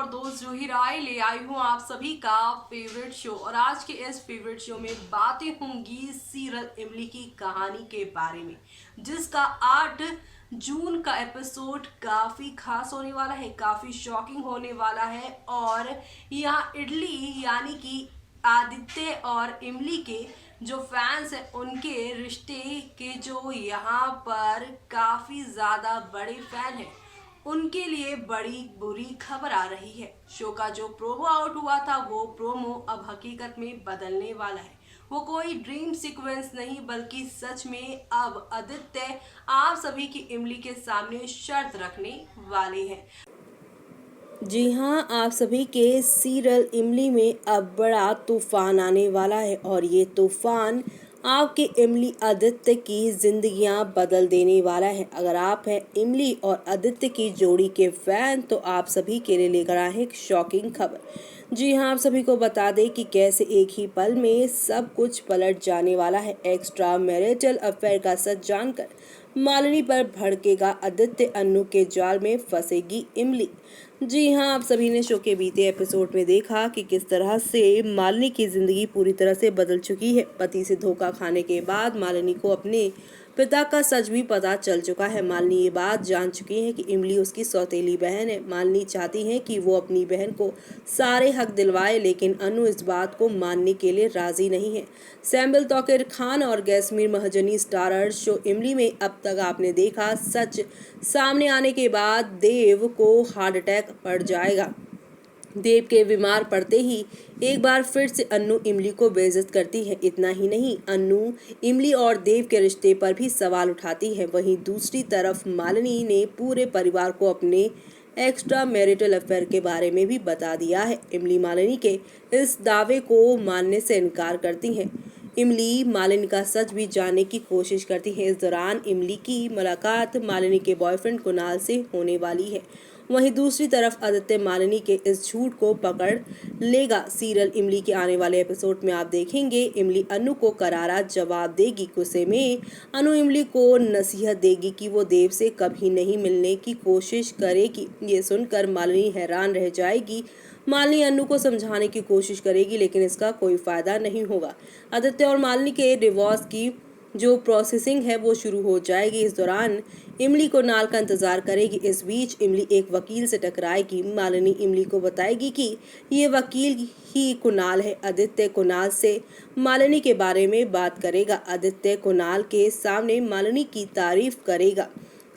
और दोस्त जो ही राय ले आई हूँ आप सभी का फेवरेट शो। और आज के इस फेवरेट शो में बातें होंगी सीरियल इमली की कहानी के बारे में, जिसका 8 जून का एपिसोड काफी खास होने वाला है, काफी शॉकिंग होने वाला है। और यहाँ इडली यानी कि आदित्य और इमली के जो फैंस हैं उनके रिश्ते के जो यहाँ पर काफी ज्यादा बड़े फैन हैं, उनके लिए बड़ी बुरी खबर आ रही है। शो का जो प्रोमो आउट हुआ था वो प्रोमो अब हकीकत में बदलने वाला है। वो कोई ड्रीम सीक्वेंस नहीं बल्कि सच में अब आदित्य आप सभी की इमली के सामने शर्त रखने वाले हैं। जी हाँ, आप सभी के सीरियल इमली में अब बड़ा तूफान आने वाला है और ये तूफान आपके इमली आदित्य की जिंदगियां बदल देने वाला है। अगर आप हैं इमली और आदित्य की जोड़ी के फैन तो आप सभी के लिए लेकर आए हैं एक शॉकिंग खबर। जी हाँ, आप सभी को बता दें कि कैसे एक ही पल में सब कुछ पलट जाने वाला है। एक्स्ट्रा मैरिटल अफेयर का सच जानकर मालिनी पर भड़केगा आदित्य, अन्नू के जाल में फंसेगी इमली। जी हाँ, आप सभी ने शो के बीते एपिसोड में देखा कि किस तरह से मालिनी की जिंदगी पूरी तरह से बदल चुकी है। पति से धोखा खाने के बाद मालिनी को अपने पिता का सच भी पता चल चुका है। मालिनी ये बात जान चुकी है कि इमली उसकी सौतेली बहन है। मालिनी चाहती है कि वो अपनी बहन को सारे हक दिलवाए, लेकिन अनु इस बात को मानने के लिए राजी नहीं है। सैम्बल तौकीर खान और गैसमीर महजनी स्टारर शो इमली में अब तक आपने देखा सच सामने आने के बाद देव को हार्ट अटैक पड़ जाएगा। देव के बीमार पड़ते ही एक बार फिर से अन्नू इमली को बेइज्जत करती है। इतना ही नहीं, अन्नू इमली और देव के रिश्ते पर भी सवाल उठाती है। वहीं दूसरी तरफ मालिनी ने पूरे परिवार को अपने एक्स्ट्रा मैरिटल अफेयर के बारे में भी बता दिया है। इमली मालिनी के इस दावे को मानने से इनकार करती है। इमली मालिनी का सच भी जानने की कोशिश करती है। इस दौरान इमली की मुलाकात मालिनी के बॉयफ्रेंड कुणाल से होने वाली है। वहीं दूसरी तरफ आदित्य मालिनी के इस झूठ को पकड़ लेगा। सीरियल इमली के आने वाले एपिसोड में आप देखेंगे इमली अनु को करारा जवाब देगी। गुस्से में अनु इमली को नसीहत देगी कि वो देव से कभी नहीं मिलने की कोशिश करेगी। ये सुनकर मालिनी हैरान रह जाएगी। मालिनी अनु को समझाने की कोशिश करेगी, लेकिन इसका कोई फायदा नहीं होगा। आदित्य और मालिनी के डिवोर्स की जो प्रोसेसिंग है वो शुरू हो जाएगी। इस दौरान इमली को नाल का इंतजार करेगी। इस बीच इमली एक वकील से टकराएगी। मालिनी इमली को बताएगी कि ये वकील ही कुणाल है। आदित्य कुणाल से मालिनी के बारे में बात करेगा। आदित्य कुणाल के सामने मालिनी की तारीफ करेगा।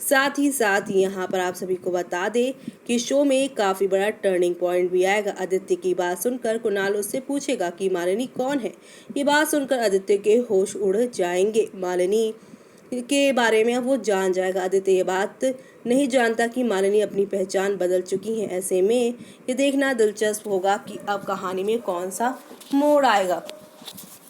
साथ ही साथ यहाँ पर आप सभी को बता दें कि शो में काफी बड़ा टर्निंग पॉइंट भी आएगा। आदित्य की बात सुनकर कुणाल उससे पूछेगा कि मालिनी कौन है। ये बात सुनकर आदित्य के होश उड़ जाएंगे। मालिनी के बारे में अब वो जान जाएगा। आदित्य ये बात नहीं जानता कि मालिनी अपनी पहचान बदल चुकी है। ऐसे में ये देखना दिलचस्प होगा कि अब कहानी में कौन सा मोड़ आएगा।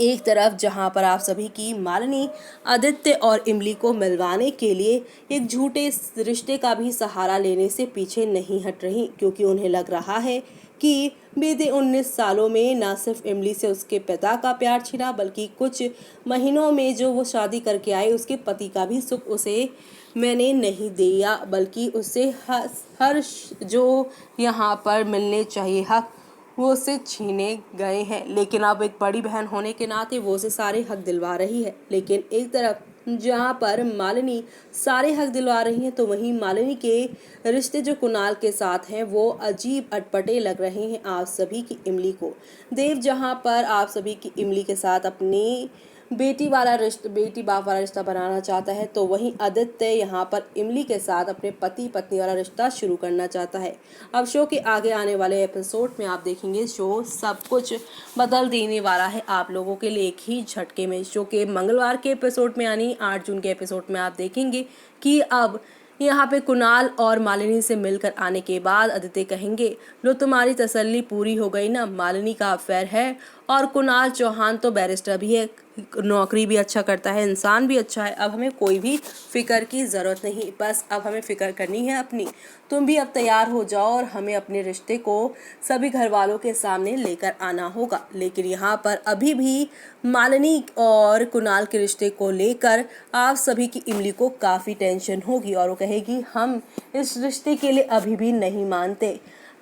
एक तरफ जहां पर आप सभी की मालिनी आदित्य और इमली को मिलवाने के लिए एक झूठे रिश्ते का भी सहारा लेने से पीछे नहीं हट रही, क्योंकि उन्हें लग रहा है कि बीते 19 सालों में न सिर्फ इमली से उसके पिता का प्यार छिना, बल्कि कुछ महीनों में जो वो शादी करके आए उसके पति का भी सुख उसे मैंने नहीं दिया, बल्कि उससे हर जो यहाँ पर मिलने चाहिए हक वो उससे छीने गए हैं। लेकिन अब एक बड़ी बहन होने के नाते वो उसे सारे हक दिलवा रही है। लेकिन एक तरफ जहाँ पर मालिनी सारे हक दिलवा रही है, तो वहीं मालिनी के रिश्ते जो कुणाल के साथ हैं वो अजीब अटपटे लग रहे हैं आप सभी की इमली को। देव जहाँ पर आप सभी की इमली के साथ अपनी बेटी बाप वाला रिश्ता बनाना चाहता है, तो वहीं आदित्य यहाँ पर इमली के साथ अपने पति पत्नी वाला रिश्ता शुरू करना चाहता है। अब शो के आगे आने वाले एपिसोड में आप देखेंगे शो सब कुछ बदल देने वाला है आप लोगों के लिए एक ही झटके में। शो के मंगलवार के एपिसोड में यानी 8 जून के एपिसोड में आप देखेंगे कि अब यहाँ पे कुणाल और मालिनी से मिलकर आने के बाद आदित्य कहेंगे, लो तुम्हारी तसल्ली पूरी हो गई ना, मालिनी का अफेयर है और कुणाल चौहान तो बैरिस्टर भी है, नौकरी भी अच्छा करता है, इंसान भी अच्छा है। अब हमें कोई भी फिक्र की ज़रूरत नहीं, बस अब हमें फिक्र करनी है अपनी। तुम भी अब तैयार हो जाओ और हमें अपने रिश्ते को सभी घर वालों के सामने लेकर आना होगा। लेकिन यहाँ पर अभी भी मालिनी और कुणाल के रिश्ते को लेकर आप सभी की इमली को काफ़ी टेंशन होगी और वो कहेगी हम इस रिश्ते के लिए अभी भी नहीं मानते।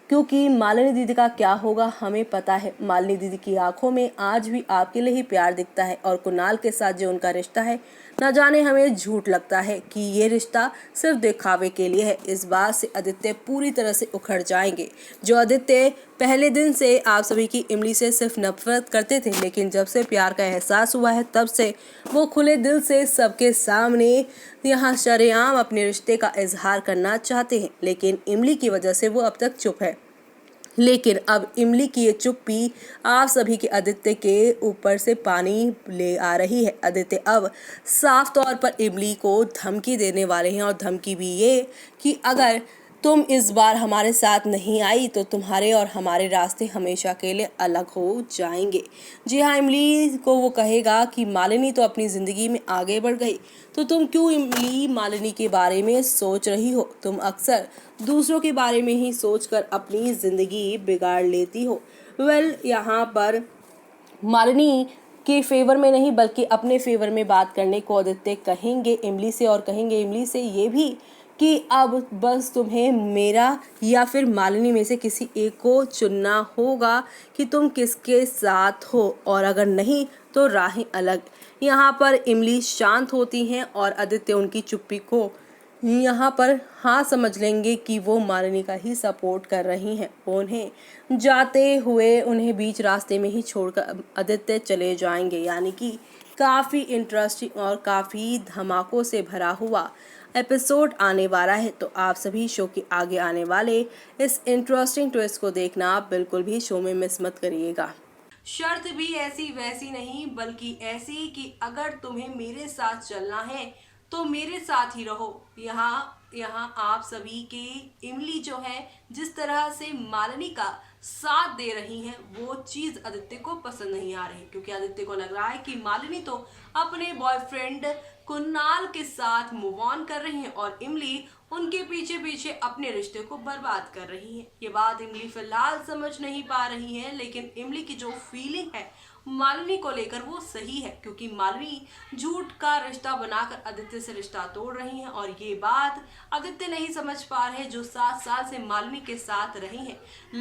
क्योंकि मालिनी दीदी का क्या होगा हमें पता है। मालिनी दीदी की आंखों में आज भी आपके लिए ही प्यार दिखता है और कुणाल के साथ जो उनका रिश्ता है न जाने हमें झूठ लगता है कि ये रिश्ता सिर्फ दिखावे के लिए है। इस बात से आदित्य पूरी तरह से उखड़ जाएंगे। जो आदित्य पहले दिन से आप सभी की इमली से सिर्फ नफरत करते थे, लेकिन जब से प्यार का एहसास हुआ है तब से वो खुले दिल से सबके सामने यहाँ शरेआम अपने रिश्ते का इजहार करना चाहते हैं। लेकिन इमली की वजह से वो अब तक चुप है। लेकिन अब इमली की ये चुप्पी आप सभी के आदित्य के ऊपर से पानी ले आ रही है। आदित्य अब साफ तौर पर इमली को धमकी देने वाले हैं, और धमकी भी ये कि अगर तुम इस बार हमारे साथ नहीं आई तो तुम्हारे और हमारे रास्ते हमेशा के लिए अलग हो जाएंगे। जी हाँ, इमली को वो कहेगा कि मालिनी तो अपनी ज़िंदगी में आगे बढ़ गई, तो तुम क्यों इमली मालिनी के बारे में सोच रही हो? तुम अक्सर दूसरों के बारे में ही सोचकर अपनी ज़िंदगी बिगाड़ लेती हो। यहाँ पर मालिनी के फेवर में नहीं बल्कि अपने फेवर में बात करने को आदित्य कहेंगे इमली से, और कहेंगे इमली से ये भी कि अब बस तुम्हें मेरा या फिर मालिनी में से किसी एक को चुनना होगा कि तुम किसके साथ हो, और अगर नहीं तो राहें अलग। यहाँ पर इमली शांत होती हैं और आदित्य उनकी चुप्पी को यहाँ पर हाँ समझ लेंगे कि वो मालिनी का ही सपोर्ट कर रही हैं। वो उन्हें जाते हुए उन्हें बीच रास्ते में ही छोड़कर आदित्य चले जाएंगे। यानी कि काफ़ी इंटरेस्टिंग और काफ़ी धमाकों से भरा हुआ एपिसोड आने वाला है। तो आप सभी शो के आगे आने वाले इस इंटरेस्टिंग ट्विस्ट को देखना आप बिल्कुल भी शो में मिस मत करिएगा। शर्त भी ऐसी वैसी नहीं बल्कि ऐसी कि अगर तुम्हें मेरे साथ चलना है तो मेरे साथ ही रहो। यहाँ आप सभी के इमली जो है जिस तरह से मालिनी का साथ दे रही हैं वो चीज़ आदित्य को पसंद नहीं आ रही, क्योंकि आदित्य को लग रहा है कि मालिनी तो अपने बॉयफ्रेंड कुणाल के साथ मूव ऑन कर रही हैं और इमली उनके पीछे पीछे अपने रिश्ते को बर्बाद कर रही है। ये बात इमली फिलहाल समझ नहीं पा रही है, लेकिन इमली की जो फीलिंग है मालिनी को लेकर वो सही है, क्योंकि मालिनी झूठ का रिश्ता बनाकर आदित्य से रिश्ता तोड़ रही है और ये बात आदित्य नहीं समझ पा रहे जो 7 साल से मालिनी के साथ रही हैं।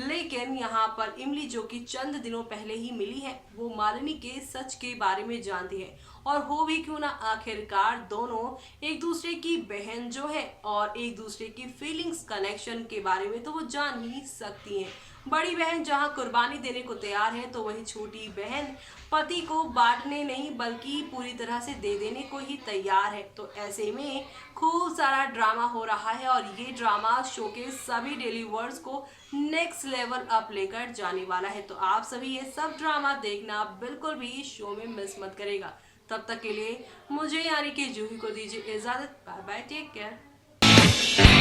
लेकिन यहाँ पर इमली जो कि चंद दिनों पहले ही मिली है वो मालिनी के सच के बारे में जानती है, और हो भी क्यों ना आखिरकार दोनों एक दूसरे की बहन जो है और एक दूसरे की फीलिंग्स कनेक्शन के बारे में तो वो जान ही सकती हैं। बड़ी बहन जहां कुर्बानी देने को तैयार है तो वही छोटी बहन पति को बांटने नहीं बल्कि पूरी तरह से दे देने को ही तैयार है। तो ऐसे में खूब सारा ड्रामा हो रहा है और ये ड्रामा शो के सभी डेली वर्ड्स को नेक्स्ट लेवल अप लेकर जाने वाला है। तो आप सभी ये सब ड्रामा देखना बिल्कुल भी शो में मिस मत करेगा। तब तक के लिए मुझे यानी कि जूही को दीजिए इजाजत। Bye bye, take care.